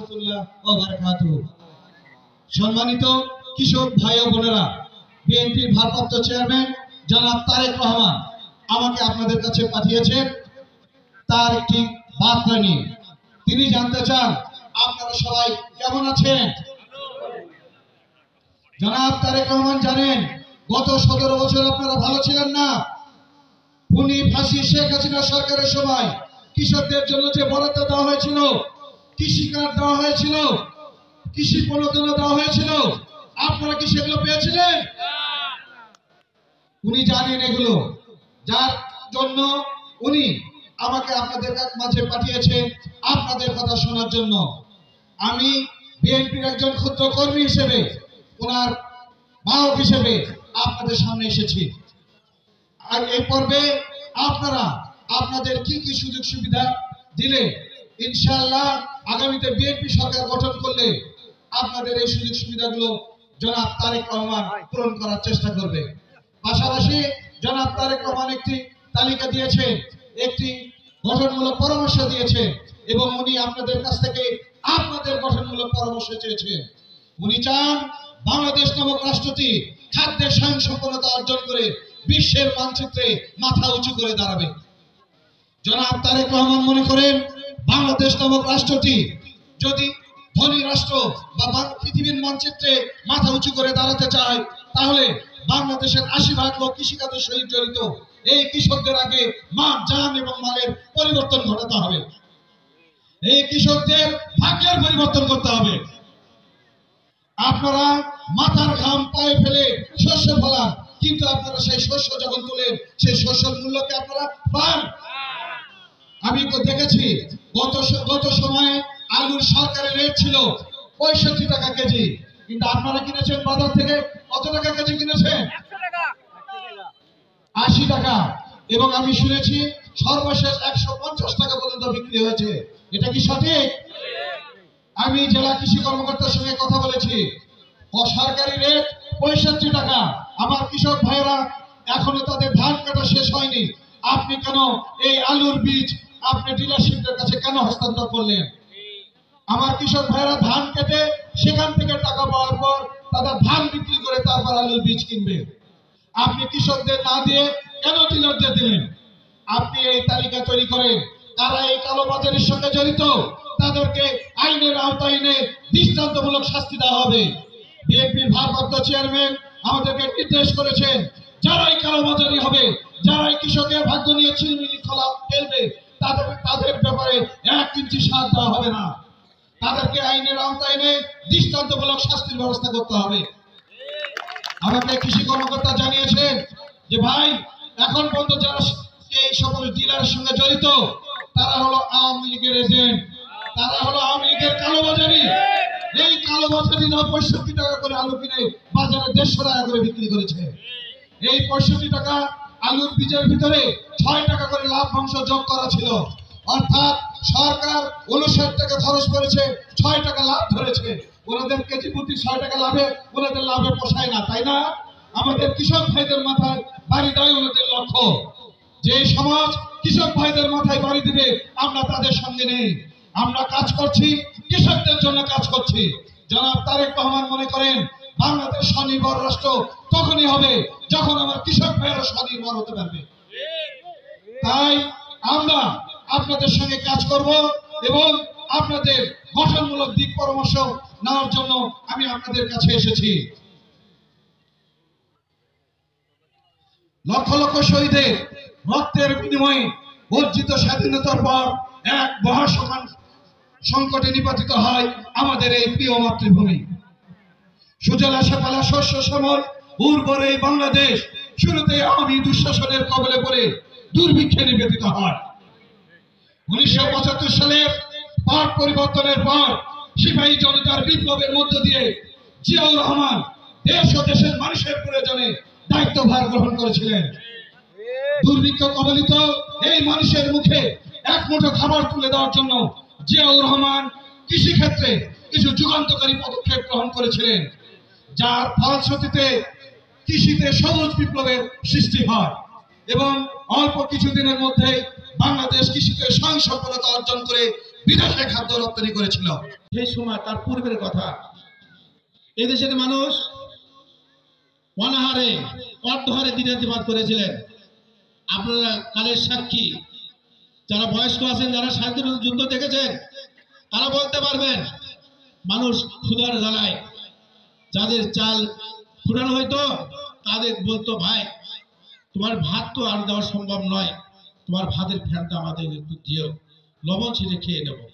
রাহমাতুল্লাহ ওয়া বারাকাতুহু। সম্মানিত কৃষক ভাই ও বোনেরা, বিএনপির ভারপ্রাপ্ত চেয়ারম্যান জনাব তারেক রহমান আমাকে আপনাদের কাছে পাঠিয়েছেন তার একটি বার্তা নিয়ে। তিনি জানতে চান আপনারা সবাই কেমন আছেন। জনাব তারেক রহমান জানেন, গত 17 বছর আপনারা ভালো ছিলেন না। খুনি ফাঁসি শেখ হাসিনা সরকারের সময় কৃষকদের জন্য যে বরাদ্দ দেওয়া হয়েছিল, কৃষি কার্ড দেওয়া হয়েছিল, কৃষি প্রণোদনা দেওয়া হয়েছিল, আপনারা কি সেগুলো পেয়েছিলেন? উনি জানেন এগুলো, যার জন্য উনি আমাকে আপনাদের মাঝে পাঠিয়েছেন আপনাদের কথা শোনার জন্য। আমি বিএনপির একজন ক্ষুদ্র কর্মী হিসেবে, ওনার বাহক হিসেবে আপনাদের সামনে এসেছি। আর এই পর্বে আপনারা আপনাদের কি কি সুযোগ সুবিধা দিলে ইনশাআল্লাহ আগামীতে বিএনপি সরকার গঠন করলে আপনাদের এই সুযোগ সুবিধাগুলো জনাব তারেক রহমান পূরণ করার চেষ্টা করবে। পাশাপাশি জনাব তারেক রহমান একটি তালিকা দিয়েছেন, একটি গঠনমূলক পরামর্শ দিয়েছেন এবং উনি আপনাদের কাছ থেকে আপনাদের গঠনমূলক পরামর্শ চেয়েছেন। উনি চান বাংলাদেশ নামক রাষ্ট্রটি খাদ্যের স্বয়ংসম্পূর্ণতা অর্জন করে বিশ্বের মানচিত্রে মাথা উঁচু করে দাঁড়াবে। জনাব তারেক রহমান মনে করেন বাংলাদেশ নামক রাষ্ট্রটি যদি ধনী রাষ্ট্র বা পৃথিবীর মানচিত্রে মাথা উঁচু করে দাঁড়াতে চায়, তাহলে বাংলাদেশের 80% লোক কৃষিকাজের সহিত জড়িত। এই কৃষকদের আগে মান, জান এবং মালের পরিবর্তন ঘটাতে হবে। এই কৃষকদের ভাগ্যের পরিবর্তন করতে হবে। আপনারা মাথার ঘাম পায়ে ফেলে শস্য ফলান, কিন্তু আপনারা সেই শস্য যখন তোলেন সেই শস্যের মূল্যকে আপনারা পান। আমি তো দেখেছি গত সময়ে আলুর সরকারের রেট ছিল 65 টাকা কেজি, কিন্তু আপনারা কিনেছেন বাজার থেকে কত টাকা কেজি কিনেছেন? 80 টাকা। এবং আমি শুনেছি সর্বশেষ 150 টাকা পর্যন্ত বিক্রি হয়েছে। এটা কি সঠিক? আমি জেলা কৃষি কর্মকর্তার সঙ্গে কথা বলেছি, সরকারি রেট 65 টাকা। আমার কৃষক ভাইরা এখনো তাদের ধান কাটা শেষ হয়নি, আপনি কেন এই আলুর বীজ আপনি ডিলারশিপের কাছে কেন হস্তান্তর করলেন? আমার কৃষক ভাইরা ধান কেটে সেখান থেকে টাকা পাওয়ার পর তাদের ধান বিক্রি করে তারপর আলুর বীজ কিনবে। আপনি কৃষকদের না দিয়ে কেন ডিলারদের দিলেন? আপনি এই তালিকা তৈরি করেন, তারা এই কালোবাজারের সঙ্গে জড়িত, তাদেরকে আইনের আওতায় এনে দৃষ্টান্তমূলক শাস্তি দেওয়া হবে। বিএনপির ভারপ্রাপ্ত চেয়ারম্যান আমাদেরকে নির্দেশ করেছেন, যারাই কালোবাজারি হবে, যারাই কৃষকের ভাগ্য নিয়ে ছিলমিলি খোলা ফেলবে, তাদের ব্যাপারে 1 ইঞ্চি সাথ দেওয়া হবে না। তাদেরকে আইনের আওতায় এনে দৃষ্টান্তমূলক শাস্তির ব্যবস্থা করতে হবে। আমাকে কৃষি কর্মকর্তা জানিয়েছেন যে ভাই, এখন পর্যন্ত যারা এই সকল ডিলারের সঙ্গে জড়িত তারা হলো আওয়ামী লীগের এজেন্ট, তারা হলো আওয়ামী লীগের কালোবাজারি। এই কালোবাজারিরা 65 টাকা করে আলু কিনে বাজারে 150 টাকা করে বিক্রি করেছে। এই 65 টাকা আলুর বীজের ভিতরে 6 টাকা করে লাভ্যাংশ যোগ করা ছিল, অর্থাৎ সরকার 59 টাকা খরচ করেছে, 6 টাকা লাভ ধরেছে। ওনাদের কেজি প্রতি 6 টাকা লাভে ওনাদের লাভে পোষায় না, তাই না? আমাদের কৃষক ভাইদের মাথায় বাড়ি দেয় ওনাদের লক্ষ্য। যে সমাজ কৃষক ভাইদের মাথায় বাড়ি দিবে, আমরা তাদের সঙ্গে নেই। আমরা কাজ করছি, কৃষকদের জন্য কাজ করছি। জনাব তারেক রহমান মনে করেন বাংলাদেশ স্বনির্ভর রাষ্ট্র তখনই হবে যখন আমার কৃষক ভাইয়েরা স্বনির্ভর হতে পারবে। তাই আমরা আপনাদের সঙ্গে কাজ করব এবং আপনাদের গঠনমূলক দিক পরামর্শ নেওয়ার জন্য আমি আপনাদের কাছে এসেছি। লক্ষ লক্ষ শহীদের রক্তের বিনিময়ে অর্জিত স্বাধীনতার পর এক মহা সংকটে নিপাতিত হয় আমাদের এই প্রিয় মাতৃভূমি। সুজলা সুফলা শস্য শ্যামল উর্বর এই বাংলাদেশ শুরুতে আওয়ামী দুঃশাসনের কবলে পড়ে দুর্ভিক্ষে নিবেদিত হয়। 1975 সালে পাট পরিবর্তনের পর সিপাহী জনতার বিপ্লবের মধ্য দিয়ে জিয়াউর রহমান দেশ ও দেশের মানুষের প্রয়োজনে দায়িত্বভার গ্রহণ করেছিলেন। দুর্ভিক্ষ কবলিত এই মানুষের মুখে এক মুঠো খাবার তুলে দেওয়ার জন্য জিয়াউর রহমান কৃষি ক্ষেত্রে কিছু যুগান্তকারী পদক্ষেপ গ্রহণ করেছিলেন, যার ফলশ্রুতিতে কৃষিতে সবুজ বিপ্লবের সৃষ্টি হয় এবং অল্প কিছুদিনের মধ্যে বাংলাদেশ কৃষিতে স্বয়ংসম্পূর্ণতা অর্জন করে বিদেশে খাদ্য রপ্তানি করেছিল। সেই সময় তার পূর্বের কথা। এদেশের মানুষ অনাহারে অর্ধহারে দিনাতিপাত করেছিলেন। আপনারা কালের সাক্ষী, যারা বয়স্ক আছেন, যারা স্বাধীনতা যুদ্ধ দেখেছেন, তারা বলতে পারবেন মানুষ ক্ষুধার জ্বালায় যাদের চাল ফুরানো হইতো তাদের বলতো, ভাই তোমার ভাত তো আর দেওয়া সম্ভব নয়, তোমার ভাতের ফ্যানটা আমাদের একটু দিও, লবণ ছিঁড়ে খেয়ে নেবো।